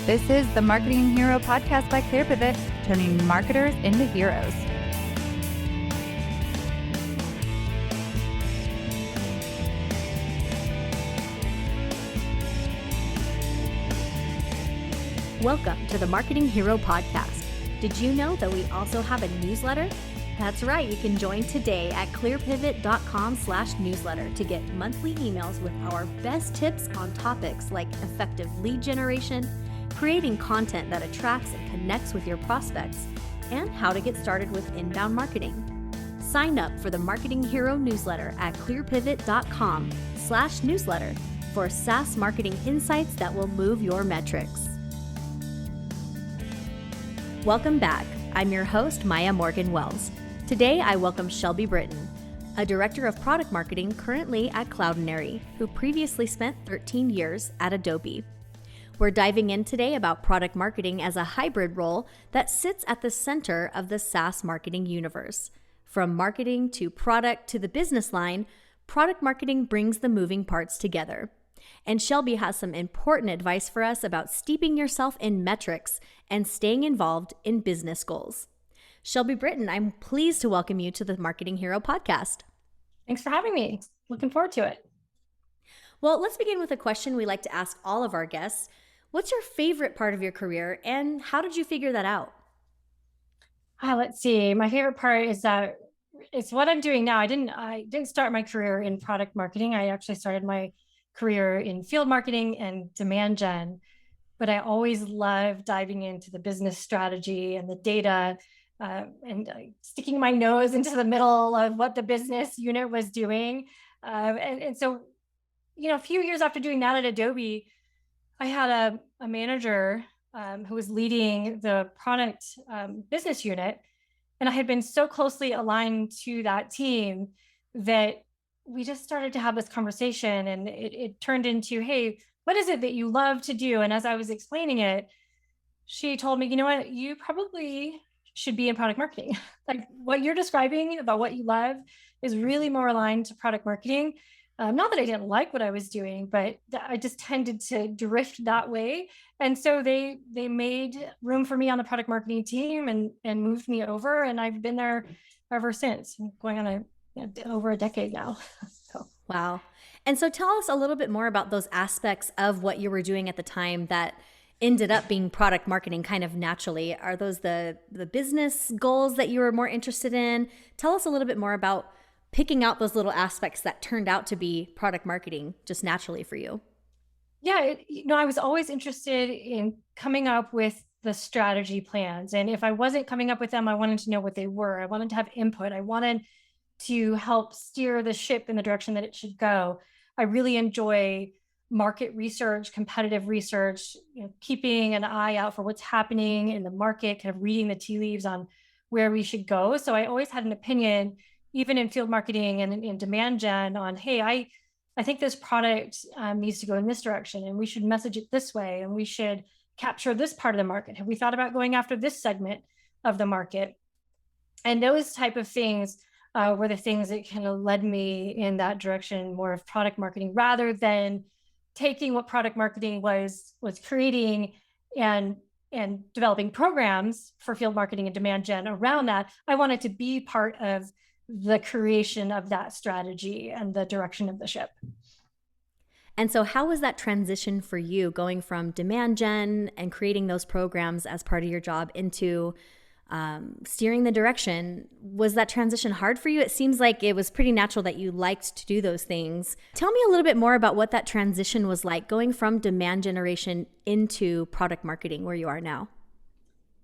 This is the Marketing Hero podcast by ClearPivot, turning marketers into heroes. Welcome to the Marketing Hero podcast. Did you know that we also have a newsletter? That's right, you can join today at clearpivot.com/newsletter to get monthly emails with our best tips on topics like effective lead generation, creating content that attracts and connects with your prospects, and how to get started with inbound marketing. Sign up for the Marketing Hero newsletter at clearpivot.com/newsletter for SaaS marketing insights that will move your metrics. Welcome back. I'm your host, Maia Morgan Wells. Today, I welcome Shelby Britton, a director of product marketing currently at Cloudinary, who previously spent 13 years at Adobe. We're diving in today about product marketing as a hybrid role that sits at the center of the SaaS marketing universe. From marketing to product to the business line, product marketing brings the moving parts together. And Shelby has some important advice for us about steeping yourself in metrics and staying involved in business goals. Shelby Britton, I'm pleased to welcome you to the Marketing Hero podcast. Thanks for having me. Looking forward to it. Well, let's begin with a question we like to ask all of our guests. What's your favorite part of your career and how did you figure that out? Let's see. My favorite part is that it's what I'm doing now. I didn't start my career in product marketing. I actually started my career in field marketing and demand gen, but I always love diving into the business strategy and the data and sticking my nose into the middle of what the business unit was doing. So, a few years after doing that at Adobe, I had a manager who was leading the product business unit. And I had been so closely aligned to that team that we just started to have this conversation, and it turned into, hey, what is it that you love to do? And as I was explaining it, she told me, you know what, you probably should be in product marketing. Like what you're describing about what you love is really more aligned to product marketing. Not that I didn't like what I was doing, but I just tended to drift that way. And so they made room for me on the product marketing team and moved me over. And I've been there ever since. I'm going on over a decade now. Wow. And so tell us a little bit more about those aspects of what you were doing at the time that ended up being product marketing kind of naturally. Are those the business goals that you were more interested in? Tell us a little bit more about picking out those little aspects that turned out to be product marketing just naturally for you. Yeah, I was always interested in coming up with the strategy plans. And if I wasn't coming up with them, I wanted to know what they were. I wanted to have input. I wanted to help steer the ship in the direction that it should go. I really enjoy market research, competitive research, keeping an eye out for what's happening in the market, kind of reading the tea leaves on where we should go. So I always had an opinion, even in field marketing and in demand gen, on, hey, I think this product needs to go in this direction and we should message it this way and we should capture this part of the market. Have we thought about going after this segment of the market? And those type of things were the things that kind of led me in that direction, more of product marketing, rather than taking what product marketing was creating and developing programs for field marketing and demand gen around that. I wanted to be part of the creation of that strategy and the direction of the ship. And so how was that transition for you, going from demand gen and creating those programs as part of your job into steering the direction? Was that transition hard for you? It seems like it was pretty natural that you liked to do those things. Tell me a little bit more about what that transition was like, going from demand generation into product marketing where you are now.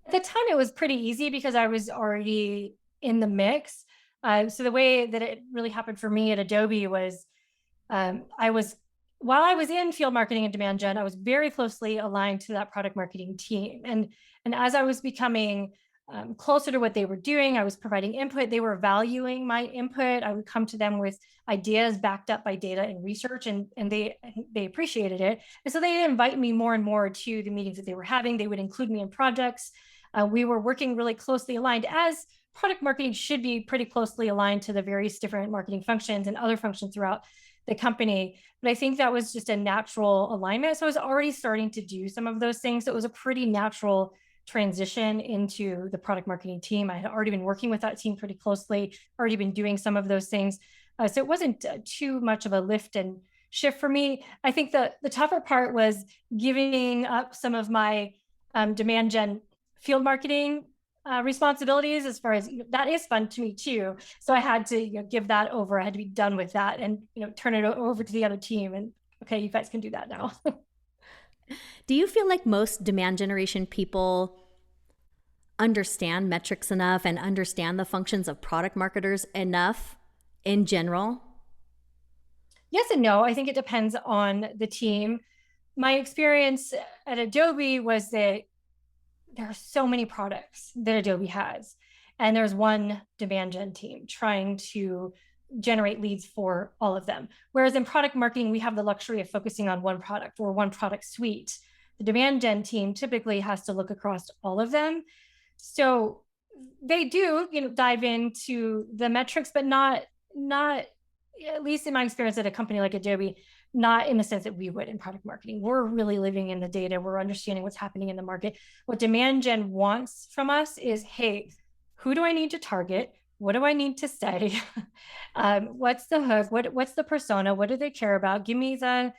At the time, it was pretty easy because I was already in the mix. So the way that it really happened for me at Adobe was while I was in field marketing and demand gen, I was very closely aligned to that product marketing team. And as I was becoming closer to what they were doing, I was providing input. They were valuing my input. I would come to them with ideas backed up by data and research, and they appreciated it. And so they invite me more and more to the meetings that they were having. They would include me in projects. We were working really closely aligned, as product marketing should be pretty closely aligned to the various different marketing functions and other functions throughout the company. But I think that was just a natural alignment. So I was already starting to do some of those things. So it was a pretty natural transition into the product marketing team. I had already been working with that team pretty closely, already been doing some of those things. So it wasn't too much of a lift and shift for me. I think the tougher part was giving up some of my demand gen field marketing responsibilities, as far as that is fun to me too. So I had to give that over. I had to be done with that and turn it over to the other team. And okay, you guys can do that now. Do you feel like most demand generation people understand metrics enough and understand the functions of product marketers enough in general? Yes and no. I think it depends on the team. My experience at Adobe was that there are so many products that Adobe has, and there's one demand gen team trying to generate leads for all of them. Whereas in product marketing, we have the luxury of focusing on one product or one product suite. The demand gen team typically has to look across all of them. So they do, dive into the metrics, but not, at least in my experience at a company like Adobe, not in the sense that we would in product marketing. We're really living in the data. We're understanding what's happening in the market. What demand gen wants from us is, hey, who do I need to target? What do I need to say? What's the hook? What's the persona? What do they care about? Give me the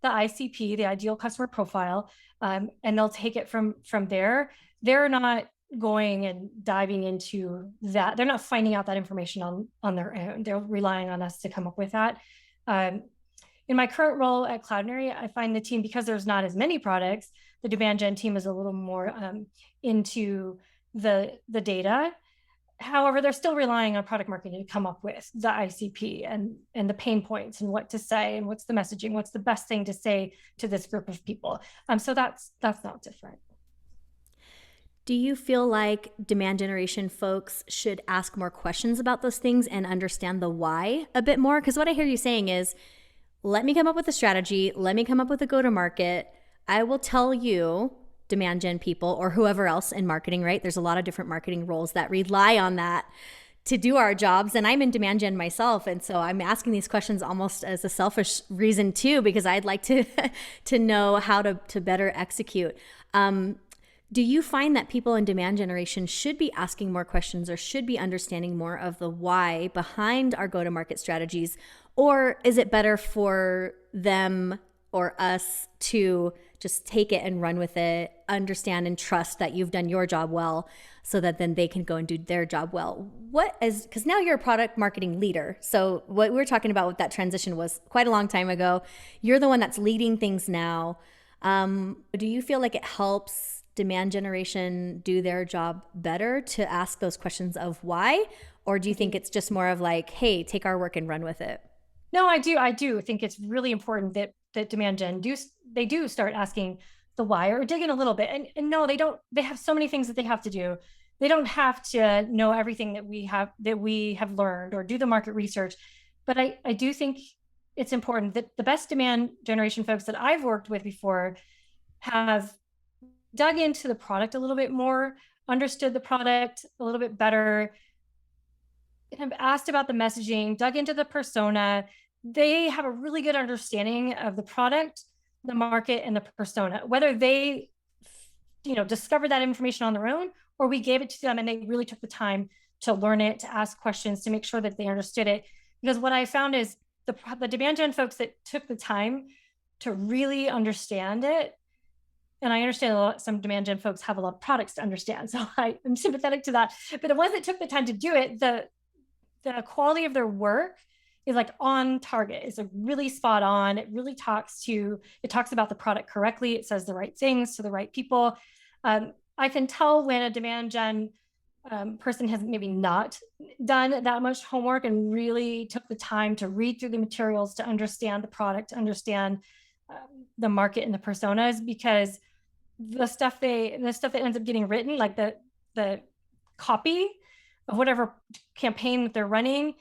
ICP, the ideal customer profile, and they'll take it from there. They're not going and diving into that. They're not finding out that information on their own. They're relying on us to come up with that. In my current role at Cloudinary, I find the team, because there's not as many products, the demand gen team is a little more into the data. However, they're still relying on product marketing to come up with the ICP and the pain points and what to say and what's the messaging, what's the best thing to say to this group of people. So that's not different. Do you feel like demand generation folks should ask more questions about those things and understand the why a bit more? Because what I hear you saying is, let me come up with a strategy. Let me come up with a go-to-market. I will tell you, demand gen people or whoever else in marketing, right? There's a lot of different marketing roles that rely on that to do our jobs. And I'm in demand gen myself. And so I'm asking these questions almost as a selfish reason too, because I'd like to know how to better execute. Do you find that people in demand generation should be asking more questions or should be understanding more of the why behind our go-to-market strategies? Or is it better for them or us to just take it and run with it, understand and trust that you've done your job well so that then they can go and do their job well? Because now you're a product marketing leader. So what we were talking about with that transition was quite a long time ago. You're the one that's leading things now. Do you feel like it helps demand generation do their job better to ask those questions of why? Or do you think it's just more of like, hey, take our work and run with it? No, I do think it's really important that demand gen do start asking the why or dig in a little bit. And no, they don't. They have so many things that they have to do. They don't have to know everything that we have learned or do the market research. But I do think it's important that the best demand generation folks that I've worked with before have dug into the product a little bit more, understood the product a little bit better, have asked about the messaging, dug into the persona. They have a really good understanding of the product, the market, and the persona, whether they, discovered that information on their own or we gave it to them and they really took the time to learn it, to ask questions, to make sure that they understood it. Because what I found is the demand gen folks that took the time to really understand it, and I understand some demand gen folks have a lot of products to understand, so I'm sympathetic to that. But the ones that took the time to do it, the quality of their work is like on target. It's like really spot on. It really talks about the product correctly. It says the right things to the right people. I can tell when a demand gen person has maybe not done that much homework and really took the time to read through the materials to understand the product, to understand the market and the personas, because the stuff that ends up getting written, like the copy of whatever campaign that they're running,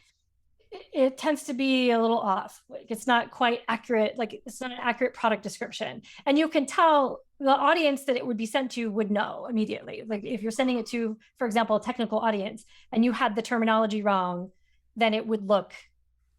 it tends to be a little off. Like it's not quite accurate. Like it's not an accurate product description. And you can tell the audience that it would be sent to would know immediately. Like if you're sending it to, for example, a technical audience and you had the terminology wrong, then it would look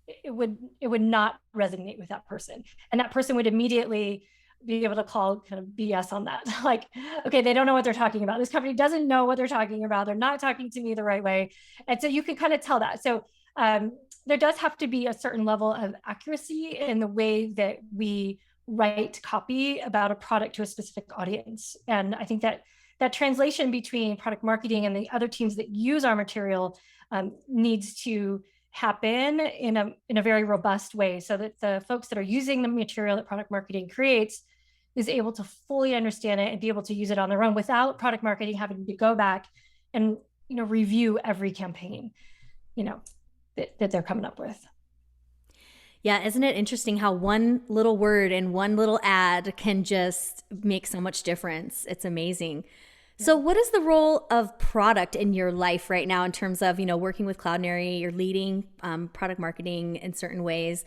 it would not resonate with that person. And that person would immediately be able to call kind of BS on that. Like, okay, they don't know what they're talking about. This company doesn't know what they're talking about. They're not talking to me the right way. And so you can kind of tell that. So there does have to be a certain level of accuracy in the way that we write copy about a product to a specific audience. And I think that translation between product marketing and the other teams that use our material needs to happen in a very robust way, so that the folks that are using the material that product marketing creates is able to fully understand it and be able to use it on their own without product marketing having to go back and review every campaign that they're coming up with. Yeah, isn't it interesting how one little word and one little ad can just make so much difference? It's amazing. So what is the role of product in your life right now in terms of, working with Cloudinary? You're leading product marketing in certain ways.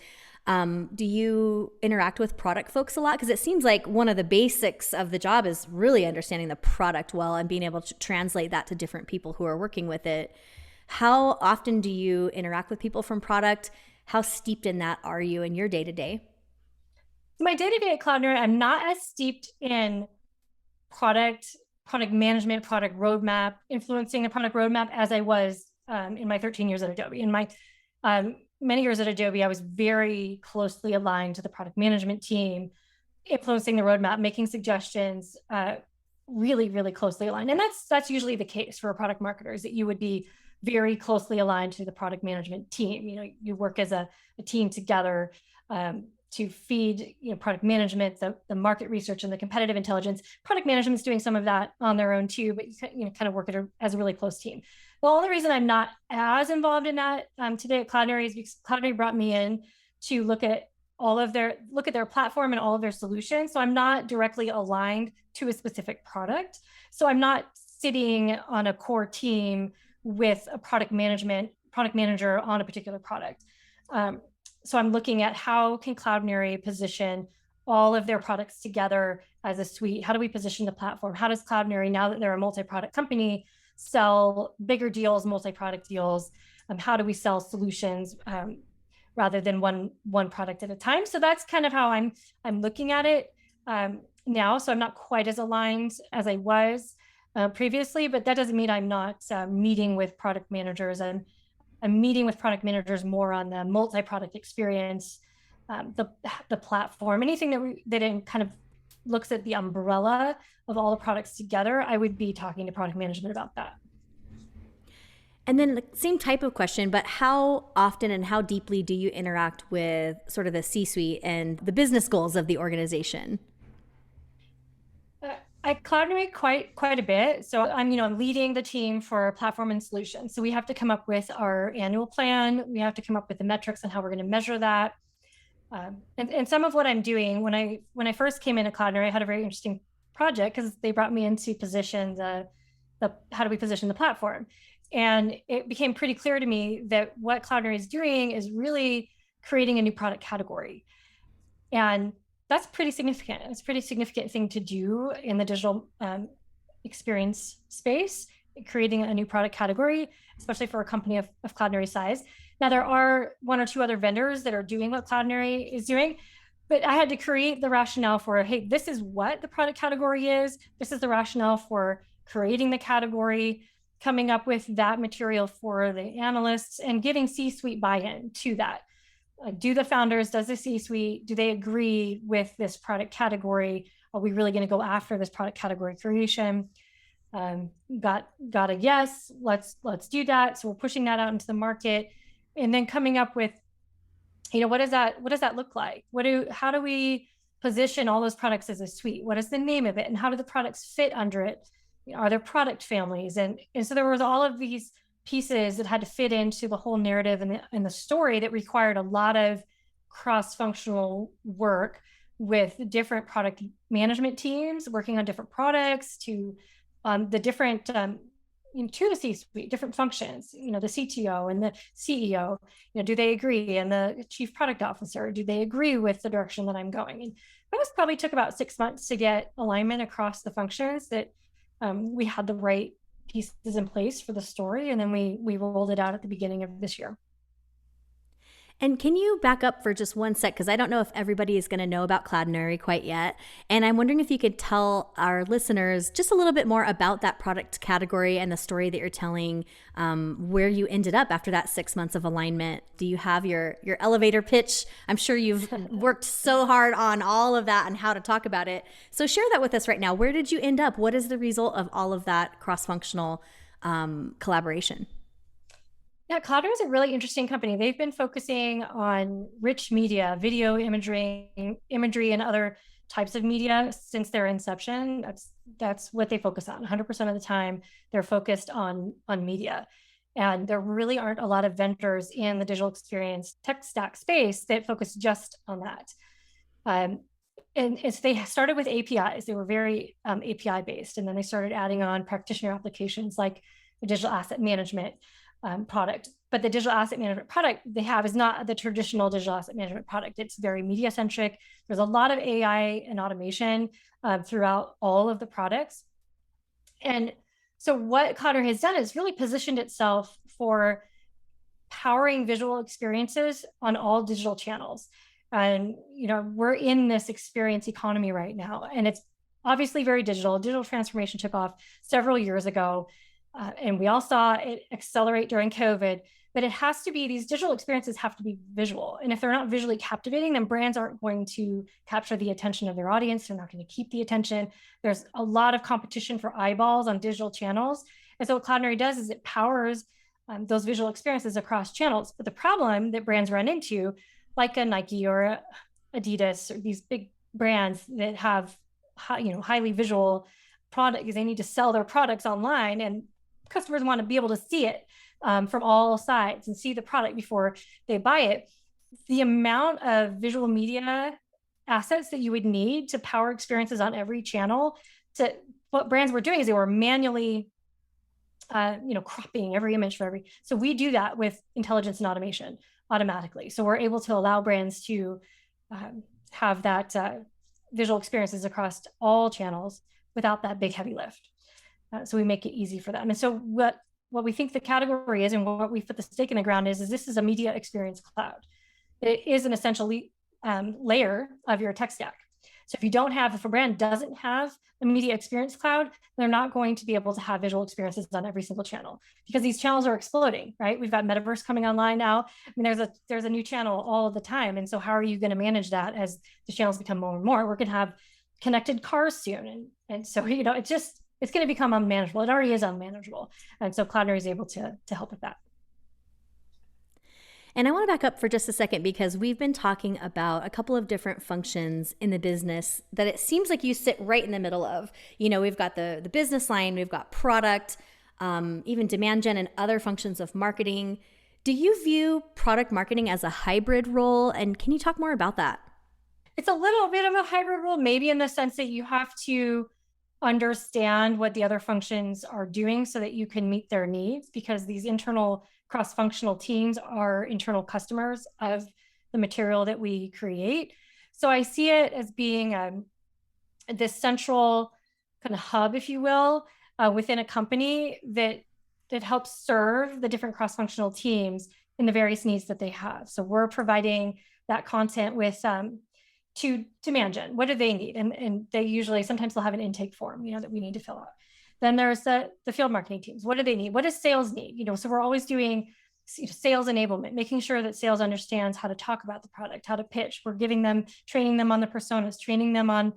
Do you interact with product folks a lot? Because it seems like one of the basics of the job is really understanding the product well and being able to translate that to different people who are working with it. How often do you interact with people from product? How steeped in that are you in your day-to-day? My day-to-day at Cloudinary, I'm not as steeped in product management, product roadmap, influencing the product roadmap as I was in my 13 years at Adobe. In my many years at Adobe, I was very closely aligned to the product management team, influencing the roadmap, making suggestions, really, really closely aligned. And that's usually the case for product marketers, that you would be very closely aligned to the product management team. You work as a team together to feed product management, the market research, and the competitive intelligence. Product management is doing some of that on their own too, but you kind of work as a really close team. The only reason I'm not as involved in that today at Cloudinary is because Cloudinary brought me in to look at their platform and all of their solutions. So I'm not directly aligned to a specific product. So I'm not sitting on a core team with a product manager on a particular product. So I'm looking at how can Cloudinary position all of their products together as a suite? How do we position the platform? How does Cloudinary, now that they're a multi-product company, sell bigger deals, multi-product deals? How do we sell solutions rather than one product at a time? So that's kind of how I'm looking at it now. So I'm not quite as aligned as I was previously, but that doesn't mean I'm not meeting with product managers. I'm meeting with product managers more on the multi-product experience, the platform, anything that kind of looks at the umbrella of all the products together. I would be talking to product management about that. And then the same type of question, but how often and how deeply do you interact with sort of the C-suite and the business goals of the organization? At Cloudinary, quite a bit. So I'm leading the team for platform and solutions. So we have to come up with our annual plan. We have to come up with the metrics on how we're going to measure that. And some of what I'm doing when I first came into Cloudinary, I had a very interesting project because they brought me in to position the how do we position the platform, and it became pretty clear to me that what Cloudinary is doing is really creating a new product category, and that's pretty significant. It's a pretty significant thing to do in the digital experience space, creating a new product category, especially for a company of Cloudinary size. Now, there are one or two other vendors that are doing what Cloudinary is doing, but I had to create the rationale for, hey, this is what the product category is. This is the rationale for creating the category, coming up with that material for the analysts, and getting C-suite buy-in to that. Like, do the founders, does the C-suite, do they agree with this product category? Are we really going to go after this product category creation? Got a yes, let's do that. So we're pushing that out into the market, and then coming up with, what does that look like? How do we position all those products as a suite? What is the name of it, and how do the products fit under it? Are there product families? And so there was all of these pieces that had to fit into the whole narrative and the story that required a lot of cross-functional work with different product management teams working on different products, to the different to the C-suite, different functions, the CTO and the CEO, do they agree? And the chief product officer, do they agree with the direction that I'm going? And that probably took about 6 months to get alignment across the functions, that we had the right pieces in place for the story. And then we rolled it out at the beginning of this year. And can you back up for just one sec? Because I don't know if everybody is going to know about Cloudinary quite yet. And I'm wondering if you could tell our listeners just a little bit more about that product category and the story that you're telling, where you ended up after that 6 months of alignment. Do you have your elevator pitch? I'm sure you've worked so hard on all of that and how to talk about it. So share that with us right now. Where did you end up? What is the result of all of that cross-functional collaboration? Yeah, Cloudinary is a really interesting company. They've been focusing on rich media, video imagery, and other types of media since their inception. That's what they focus on. 100% of the time, they're focused on media. And there really aren't a lot of vendors in the digital experience tech stack space that focus just on that. And they started with APIs. They were very API based. And then they started adding on practitioner applications like the digital asset management product. But the digital asset management product they have is not the traditional digital asset management product. It's very media centric. There's a lot of AI and automation throughout all of the products. And so what Cloudinary has done is really positioned itself for powering visual experiences on all digital channels. And, we're in this experience economy right now, and it's obviously very digital. Digital transformation took off several years ago. And we all saw it accelerate during COVID, but it has to be, these digital experiences have to be visual. And if they're not visually captivating, then brands aren't going to capture the attention of their audience. They're not going to keep the attention. There's a lot of competition for eyeballs on digital channels. And so what Cloudinary does is it powers those visual experiences across channels. But the problem that brands run into, like a Nike or a Adidas or these big brands that have highly visual product, is they need to sell their products online, and customers want to be able to see it from all sides and see the product before they buy it. The amount of visual media assets that you would need to power experiences on every channel, what brands were doing is they were manually cropping every image so we do that with intelligence and automation automatically. So we're able to allow brands to have that visual experiences across all channels without that big heavy lift. So we make it easy for them. And so what we think the category is, and what we put the stake in the ground is this is a media experience cloud. It is an essential layer of your tech stack. So if a brand doesn't have a media experience cloud, they're not going to be able to have visual experiences on every single channel, because these channels are exploding, right? We've got metaverse coming online now. I mean, there's a new channel all the time. And so how are you going to manage that as the channels become more and more? We're going to have connected cars soon. And so, it's going to become unmanageable. It already is unmanageable. And so Cloudinary is able to help with that. And I want to back up for just a second, because we've been talking about a couple of different functions in the business that it seems like you sit right in the middle of. We've got the business line, we've got product, even demand gen and other functions of marketing. Do you view product marketing as a hybrid role? And can you talk more about that? It's a little bit of a hybrid role, maybe in the sense that you have to understand what the other functions are doing so that you can meet their needs, because these internal cross-functional teams are internal customers of the material that we create. So I see it as being this central kind of hub, if you will, within a company that helps serve the different cross-functional teams in the various needs that they have. So we're providing that content with to demand gen. What do they need? And they usually, sometimes they'll have an intake form, that we need to fill out. Then there's the field marketing teams. What do they need? What does sales need? So we're always doing sales enablement, making sure that sales understands how to talk about the product, how to pitch. We're training them on the personas, training them on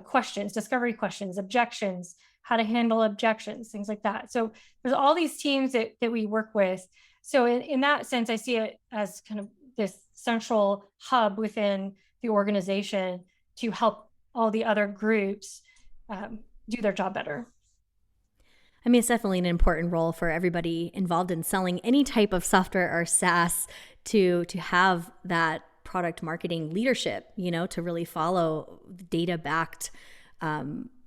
questions, discovery questions, objections, how to handle objections, things like that. So there's all these teams that we work with. So in that sense, I see it as kind of this central hub within the organization to help all the other groups do their job better. I mean, it's definitely an important role for everybody involved in selling any type of software or SaaS to have that product marketing leadership, to really follow data-backed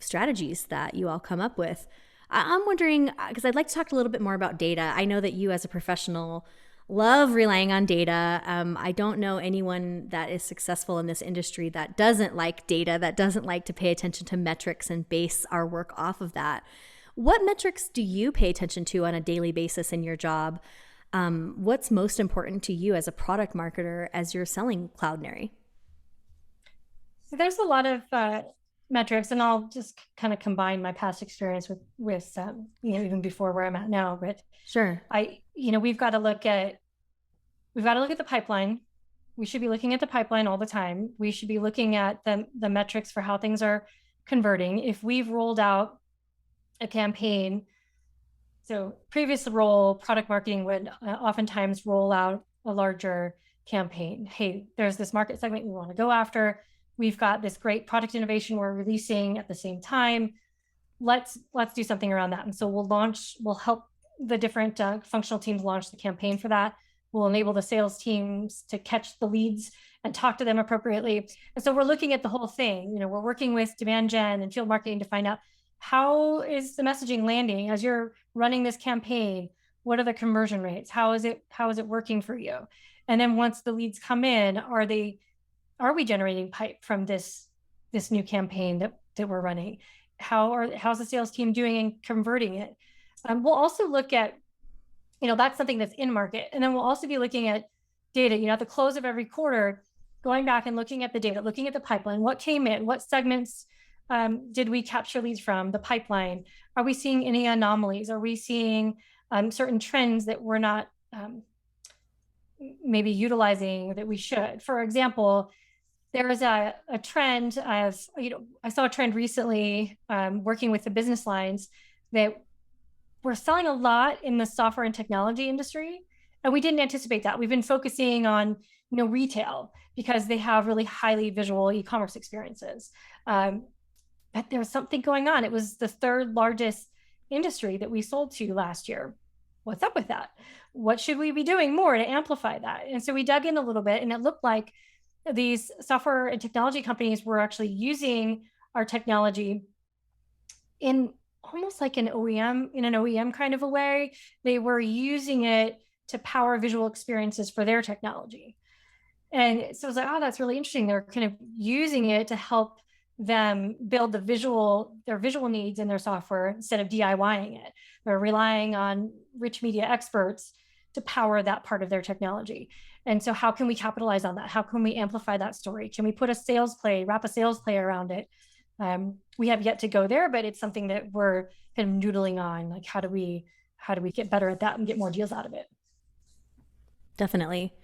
strategies that you all come up with. I'm wondering, because I'd like to talk a little bit more about data. I know that you as a professional love relying on data. I don't know anyone that is successful in this industry that doesn't like data, that doesn't like to pay attention to metrics and base our work off of that. What metrics do you pay attention to on a daily basis in your job? What's most important to you as a product marketer as you're selling Cloudinary? So there's a lot of metrics, and I'll just kind of combine my past experience with even before where I'm at now. But Sure. we've got to look at the pipeline. We should be looking at the pipeline all the time. We should be looking at the metrics for how things are converting. If we've rolled out a campaign, so previous role, product marketing would oftentimes roll out a larger campaign. Hey, there's this market segment we want to go after. We've got this great product innovation we're releasing at the same time. Let's do something around that. And so we'll help the different functional teams launch the campaign for that. We'll enable the sales teams to catch the leads and talk to them appropriately. And so we're looking at the whole thing. We're working with demand gen and field marketing to find out, how is the messaging landing as you're running this campaign? What are the conversion rates? How is it working for you? And then once the leads come in, are we generating pipe from this new campaign that we're running? How's the sales team doing in converting it? We'll also look at, that's something that's in market. And then we'll also be looking at data, at the close of every quarter, going back and looking at the data, looking at the pipeline, what came in, what segments did we capture leads from, the pipeline? Are we seeing any anomalies? Are we seeing certain trends that we're not maybe utilizing that we should? For example, there is a trend I saw a trend recently working with the business lines that we're selling a lot in the software and technology industry, and we didn't anticipate that. We've been focusing on retail because they have really highly visual e-commerce experiences. But there was something going on. It was the third largest industry that we sold to last year. What's up with that? What should we be doing more to amplify that? And so we dug in a little bit, and it looked like these software and technology companies were actually using our technology in almost like an OEM kind of a way. They were using it to power visual experiences for their technology. And so I was like, oh, that's really interesting. They're kind of using it to help them build their visual needs in their software instead of DIYing it. They're relying on rich media experts to power that part of their technology. And so how can we capitalize on that? How can we amplify that story? Can we put wrap a sales play around it? We have yet to go there, but it's something that we're kind of noodling on. Like, how do we get better at that and get more deals out of it? Definitely.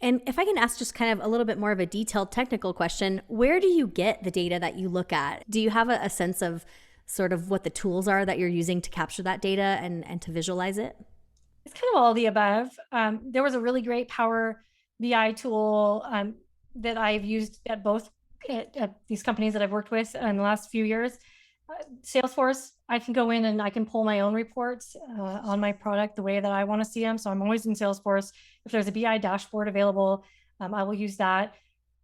And if I can ask just kind of a little bit more of a detailed technical question, where do you get the data that you look at? Do you have a sense of sort of what the tools are that you're using to capture that data and to visualize it? It's kind of all of the above. There was a really great Power BI tool that I've used at both at these companies that I've worked with in the last few years. Salesforce, I can go in and I can pull my own reports on my product the way that I want to see them. So I'm always in Salesforce. If there's a BI dashboard available, I will use that.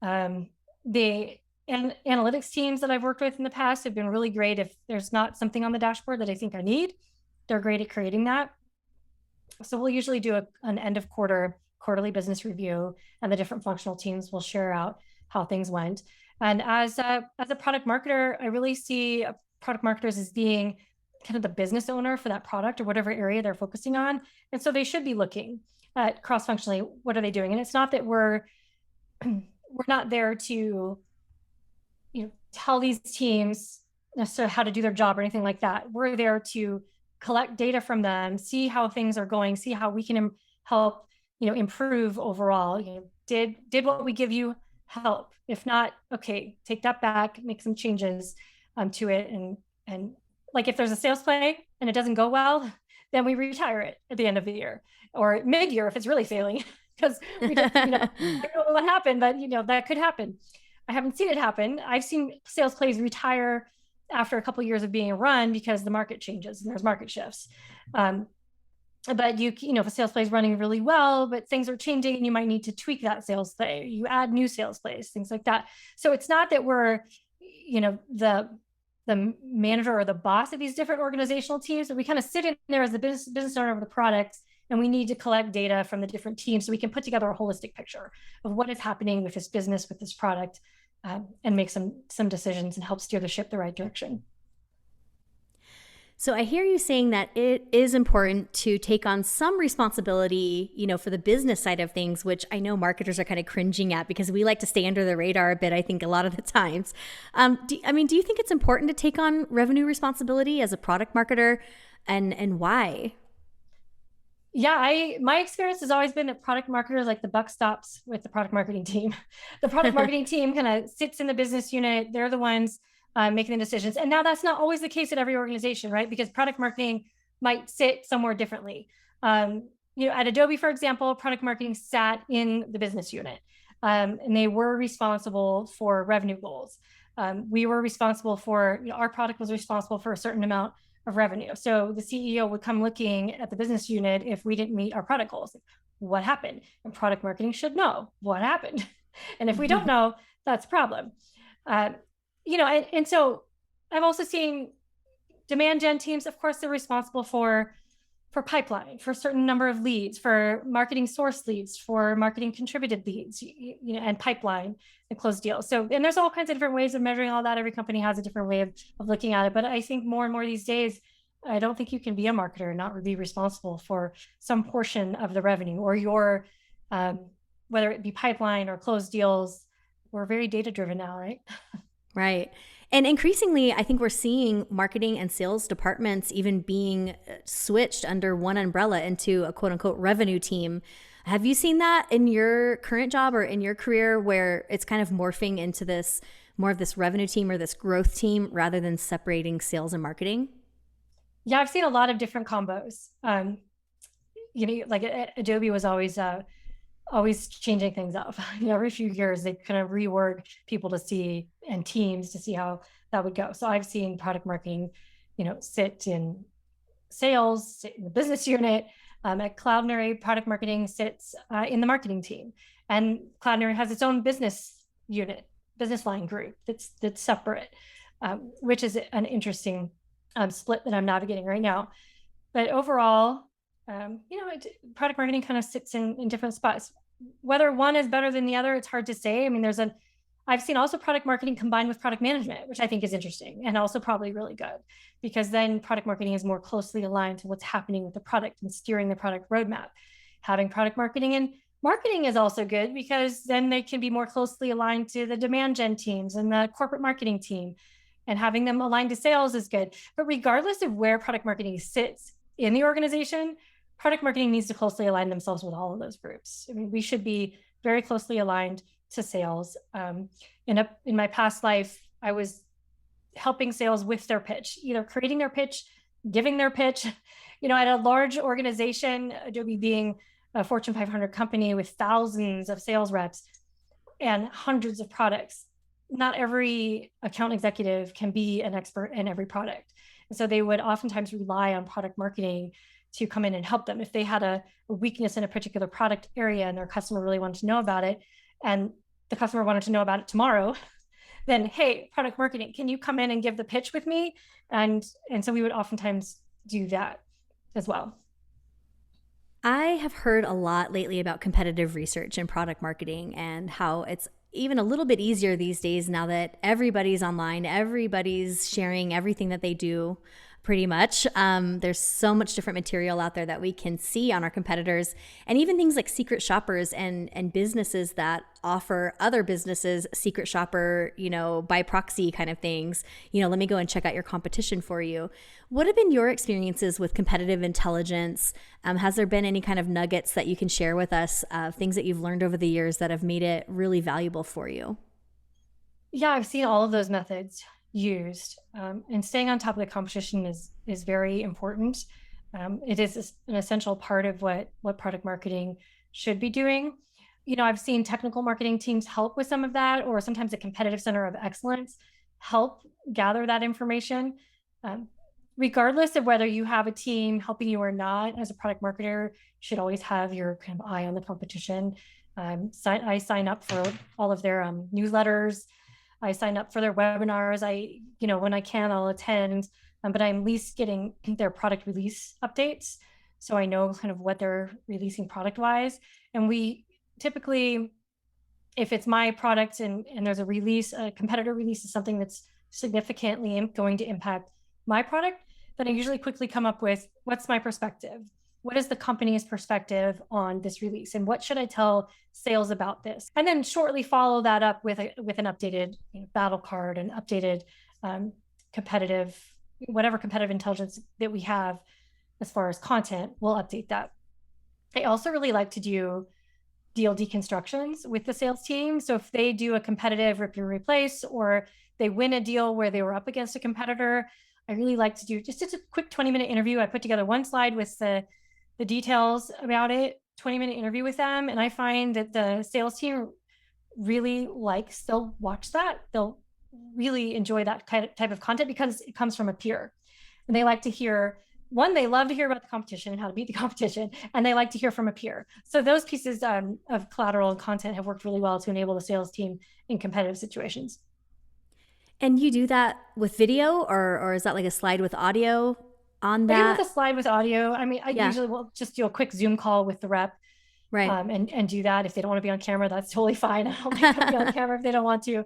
The analytics teams that I've worked with in the past have been really great. If there's not something on the dashboard that I think I need, they're great at creating that. So we'll usually do an end of quarterly business review, and the different functional teams will share out how things went. And as a product marketer, I really see product marketers as being kind of the business owner for that product or whatever area they're focusing on. And so they should be looking at cross-functionally, what are they doing? And it's not that we're not there to tell these teams necessarily how to do their job or anything like that. We're there to collect data from them, see how things are going, see how we can help improve overall. Did what we give you help? If not, okay, take that back, make some changes to it. And like, if there's a sales play and it doesn't go well, then we retire it at the end of the year or mid-year if it's really failing, because we don't, I don't know what happened, but that could happen. I haven't seen it happen. I've seen sales plays retire after a couple of years of being run because the market changes and there's market shifts. But if a sales play is running really well, but things are changing and you might need to tweak that sales play. You add new sales plays, things like that. So it's not that we're, the manager or the boss of these different organizational teams, but we kind of sit in there as the business owner of the product, and we need to collect data from the different teams so we can put together a holistic picture of what is happening with this business, with this product, and make some decisions and help steer the ship the right direction. So I hear you saying that it is important to take on some responsibility, for the business side of things, which I know marketers are kind of cringing at because we like to stay under the radar a bit, I think, a lot of the times. Do you think it's important to take on revenue responsibility as a product marketer, and why? Yeah, my experience has always been that product marketers, like, the buck stops with the product marketing team. The product marketing team kind of sits in the business unit. They're the ones making the decisions. And now that's not always the case at every organization, right? Because product marketing might sit somewhere differently. At Adobe, for example, product marketing sat in the business unit, and they were responsible for revenue goals. We were responsible for, our product was responsible for a certain amount of revenue. So the CEO would come looking at the business unit if we didn't meet our product goals. What happened? And product marketing should know what happened. And if we don't know, that's a problem. And so I've also seen demand gen teams. Of course, they're responsible for pipeline, for a certain number of leads, for marketing source leads, for marketing contributed leads, and pipeline and closed deals. So, and there's all kinds of different ways of measuring all that. Every company has a different way of looking at it. But I think more and more these days, I don't think you can be a marketer and not be responsible for some portion of the revenue or your, whether it be pipeline or closed deals. We're very data driven now, right? Right. And increasingly, I think we're seeing marketing and sales departments even being switched under one umbrella into a quote unquote revenue team. Have you seen that in your current job or in your career where it's kind of morphing into this more of this revenue team or this growth team rather than separating sales and marketing? Yeah, I've seen a lot of different combos. Like Adobe was always changing things up. Every few years they kind of reword people to see, and teams to see how that would go. So I've seen product marketing, sit in sales, sit in the business unit. At Cloudinary, product marketing sits in the marketing team, and Cloudinary has its own business unit, business line group that's separate, which is an interesting split that I'm navigating right now. But overall, product marketing kind of sits in different spots. Whether one is better than the other, it's hard to say. I mean, I've seen also product marketing combined with product management, which I think is interesting and also probably really good, because then product marketing is more closely aligned to what's happening with the product and steering the product roadmap. Having product marketing and marketing is also good because then they can be more closely aligned to the demand gen teams and the corporate marketing team, and having them aligned to sales is good. But regardless of where product marketing sits in the organization, product marketing needs to closely align themselves with all of those groups. I mean, we should be very closely aligned to sales. In my past life, I was helping sales with their pitch, either creating their pitch, giving their pitch. At a large organization, Adobe being a Fortune 500 company with thousands of sales reps and hundreds of products, not every account executive can be an expert in every product. And so they would oftentimes rely on product marketing to come in and help them. If they had a weakness in a particular product area and their customer really wanted to know about it, and the customer wanted to know about it tomorrow, then, hey, product marketing, can you come in and give the pitch with me? And so we would oftentimes do that as well. I have heard a lot lately about competitive research in product marketing and how it's even a little bit easier these days now that everybody's online, everybody's sharing everything that they do. Pretty much. There's so much different material out there that we can see on our competitors, and even things like secret shoppers and businesses that offer other businesses secret shopper, by proxy kind of things. Let me go and check out your competition for you. What have been your experiences with competitive intelligence? Has there been any kind of nuggets that you can share with us, things that you've learned over the years that have made it really valuable for you? Yeah, I've seen all of those methods used, and staying on top of the competition is very important. It is an essential part of what product marketing should be doing. I've seen technical marketing teams help with some of that, or sometimes a competitive center of excellence help gather that information. Regardless of whether you have a team helping you or not, as a product marketer, you should always have your kind of eye on the competition. I sign up for all of their newsletters. I sign up for their webinars. When I can, I'll attend, but I'm at least getting their product release updates, so I know kind of what they're releasing product wise. And we typically, if it's my product and there's a competitor release is something that's significantly going to impact my product, then I usually quickly come up with, what's my perspective? What is the company's perspective on this release? And what should I tell sales about this? And then shortly follow that up with an updated battle card and updated whatever competitive intelligence that we have as far as content, we'll update that. I also really like to do deal deconstructions with the sales team. So if they do a competitive rip and replace, or they win a deal where they were up against a competitor, I really like to do just a quick 20-minute interview. I put together one slide with the details about it, 20-minute interview with them. And I find that the sales team really they'll watch that. They'll really enjoy that type of content because it comes from a peer. And they like to hear, they love to hear about the competition and how to beat the competition, and they like to hear from a peer. So those pieces of collateral and content have worked really well to enable the sales team in competitive situations. And you do that with video, or is that like a slide with audio on that? I do with a slide with audio. I mean, I usually will just do a quick Zoom call with the rep. Right. And do that. If they don't want to be on camera, that's totally fine. I don't make them be on camera if they don't want to.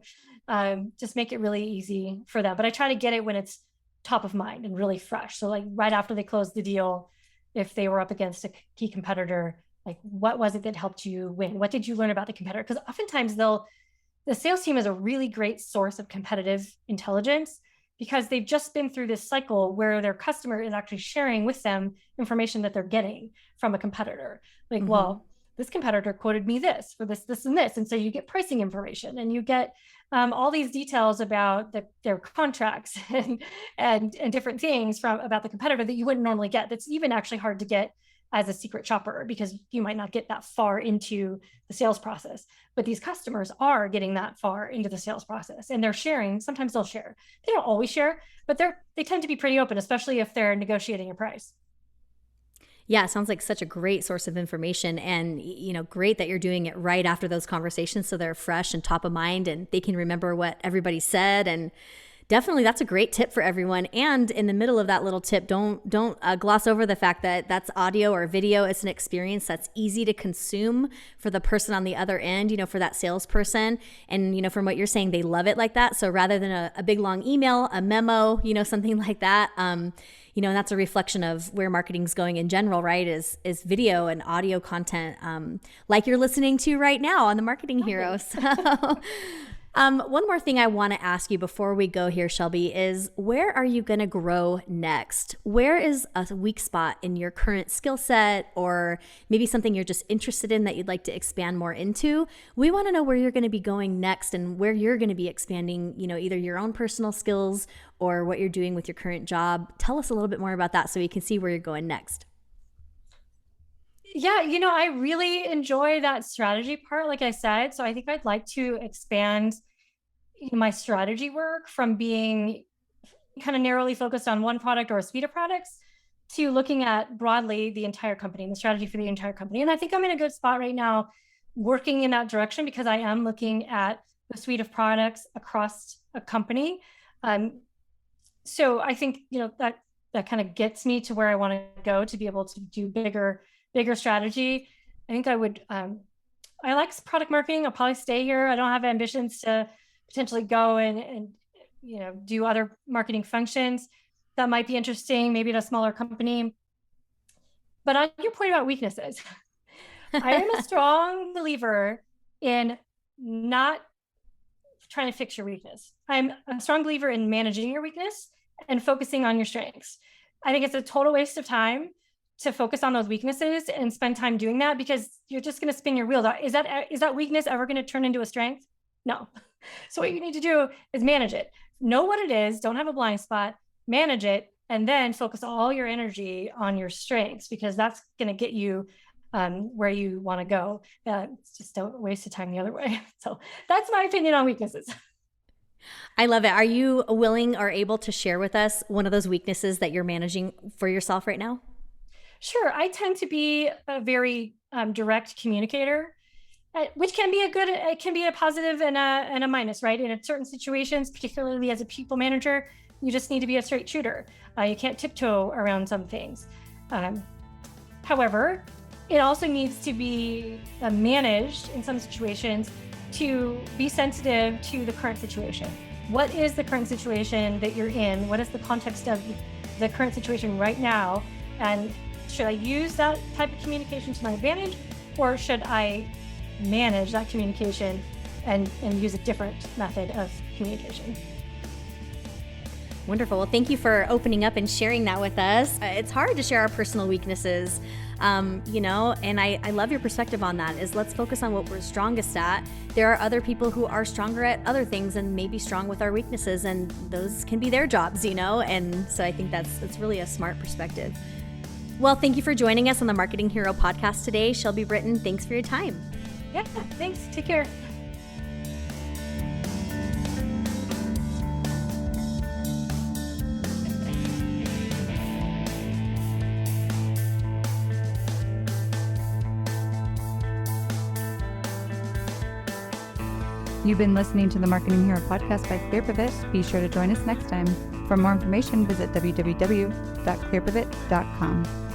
Just make it really easy for them. But I try to get it when it's top of mind and really fresh. So like right after they close the deal, if they were up against a key competitor, like what was it that helped you win? What did you learn about the competitor? Because oftentimes the sales team is a really great source of competitive intelligence, because they've just been through this cycle where their customer is actually sharing with them information that they're getting from a competitor. Like, well, this competitor quoted me this for this, this, and this. And so you get pricing information, and you get all these details about their contracts and different things about the competitor that you wouldn't normally get. That's even actually hard to get as a secret shopper, because you might not get that far into the sales process. But these customers are getting that far into the sales process, and they're sharing. Sometimes they'll share. They don't always share, but they tend to be pretty open, especially if they're negotiating a price. Yeah, it sounds like such a great source of information, and great that you're doing it right after those conversations, so they're fresh and top of mind, and they can remember what everybody said. And definitely, that's a great tip for everyone. And in the middle of that little tip, don't gloss over the fact that that's audio or video. It's an experience that's easy to consume for the person on the other end, for that salesperson. And, from what you're saying, they love it like that. So rather than a big long email, a memo, something like that, and that's a reflection of where marketing's going in general, right? Is video and audio content, like you're listening to right now on the Marketing Hero. So one more thing I want to ask you before we go here, Shelby, is where are you going to grow next? Where is a weak spot in your current skill set, or maybe something you're just interested in that you'd like to expand more into? We want to know where you're going to be going next and where you're going to be expanding, either your own personal skills or what you're doing with your current job. Tell us a little bit more about that so we can see where you're going next. Yeah, I really enjoy that strategy part, like I said. So I think I'd like to expand my strategy work from being kind of narrowly focused on one product or a suite of products to looking at broadly the entire company and the strategy for the entire company. And I think I'm in a good spot right now working in that direction, because I am looking at the suite of products across a company. So I think, that kind of gets me to where I want to go to be able to do bigger strategy. I think I would, I like product marketing. I'll probably stay here. I don't have ambitions to potentially go and do other marketing functions. That might be interesting, maybe at a smaller company. But on your point about weaknesses, I am a strong believer in not trying to fix your weakness. I'm a strong believer in managing your weakness and focusing on your strengths. I think it's a total waste of time to focus on those weaknesses and spend time doing that, because you're just going to spin your wheels. Is that weakness ever going to turn into a strength? No. So what you need to do is manage it. Know what it is. Don't have a blind spot. Manage it, and then focus all your energy on your strengths, because that's going to get you where you want to go. It's just a waste of time the other way. So that's my opinion on weaknesses. I love it. Are you willing or able to share with us one of those weaknesses that you're managing for yourself right now? Sure. I tend to be a very direct communicator, which can be it can be a positive and a minus, right? In certain situations, particularly as a people manager, you just need to be a straight shooter. You can't tiptoe around some things. However, it also needs to be managed in some situations to be sensitive to the current situation. What is the current situation that you're in? What is the context of the current situation right now, and should I use that type of communication to my advantage, or should I manage that communication and use a different method of communication? Wonderful. Well, thank you for opening up and sharing that with us. It's hard to share our personal weaknesses, and I love your perspective on that, is let's focus on what we're strongest at. There are other people who are stronger at other things and maybe strong with our weaknesses, and those can be their jobs, and so I think that's really a smart perspective. Well, thank you for joining us on the Marketing Hero podcast today. Shelby Britton, thanks for your time. Yeah, thanks. Take care. You've been listening to the Marketing Hero podcast by ClearPivot. Be sure to join us next time. For more information, visit www.clearpivot.com.